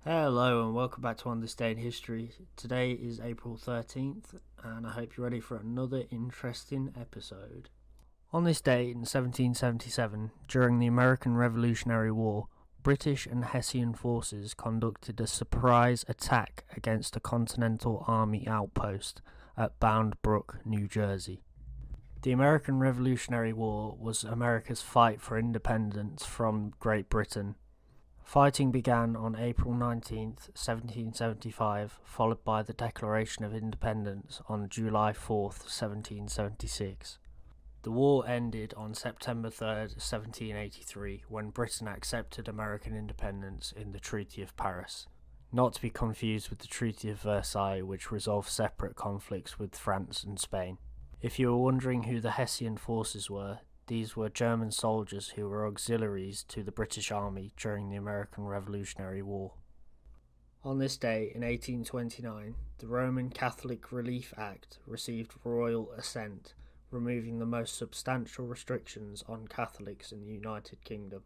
Hello and welcome back to On This Day in History. Today is April 13th and I hope you're ready for another interesting episode. On this day in 1777, during the American Revolutionary War, British and Hessian forces conducted a surprise attack against a Continental Army outpost at Bound Brook, New Jersey. The American Revolutionary War was America's fight for independence from Great Britain. Fighting began on April 19th, 1775, followed by the Declaration of Independence on July 4th, 1776. The war ended on September 3rd, 1783, when Britain accepted American independence in the Treaty of Paris, not to be confused with the Treaty of Versailles, which resolved separate conflicts with France and Spain. If you were wondering who the Hessian forces were, these were German soldiers who were auxiliaries to the British Army during the American Revolutionary War. On this day in 1829, the Roman Catholic Relief Act received royal assent, removing the most substantial restrictions on Catholics in the United Kingdom.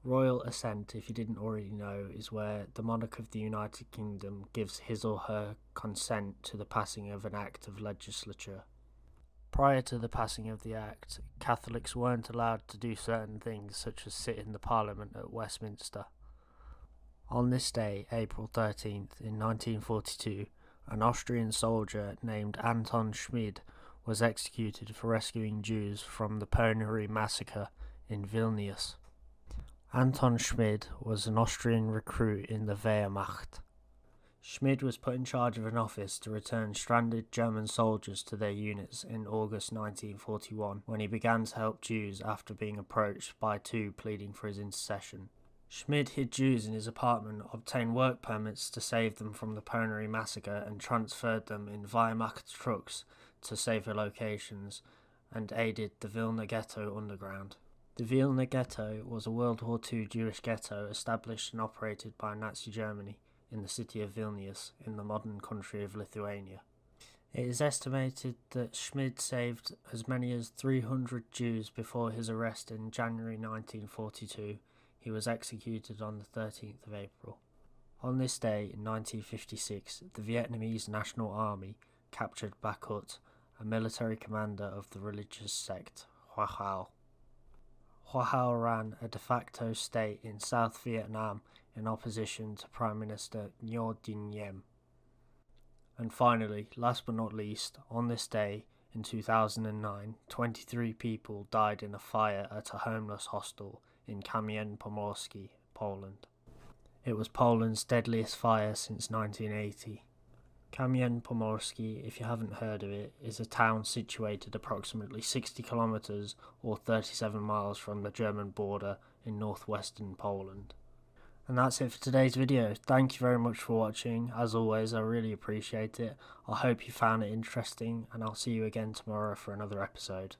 Royal assent, if you didn't already know, is where the monarch of the United Kingdom gives his or her consent to the passing of an act of legislature. Prior to the passing of the Act, Catholics weren't allowed to do certain things such as sit in the Parliament at Westminster. On this day, April 13th, in 1942, an Austrian soldier named Anton Schmid was executed for rescuing Jews from the Ponary massacre in Vilnius. Anton Schmid was an Austrian recruit in the Wehrmacht. Schmid was put in charge of an office to return stranded German soldiers to their units in August 1941, when he began to help Jews after being approached by two pleading for his intercession. Schmid hid Jews in his apartment, obtained work permits to save them from the Ponary massacre, and transferred them in Wehrmacht trucks to safer locations, and aided the Vilna Ghetto underground. The Vilna Ghetto was a World War II Jewish ghetto established and operated by Nazi Germany in the city of Vilnius, in the modern country of Lithuania. It is estimated that Schmid saved as many as 300 Jews before his arrest in January 1942. He was executed on the 13th of April. On this day in 1956, the Vietnamese National Army captured Ba Kut, a military commander of the religious sect Hoa Hao. Hoa Hao ran a de facto state in South Vietnam in opposition to Prime Minister Ngo Dinh Diem. And finally, last but not least, on this day in 2009, 23 people died in a fire at a homeless hostel in Kamień-Pomorskie, Poland. It was Poland's deadliest fire since 1980. Kamień-Pomorskie, if you haven't heard of it, is a town situated approximately 60 kilometers or 37 miles from the German border in northwestern Poland. And that's it for today's video. Thank you very much for watching. As always, I really appreciate it. I hope you found it interesting, and I'll see you again tomorrow for another episode.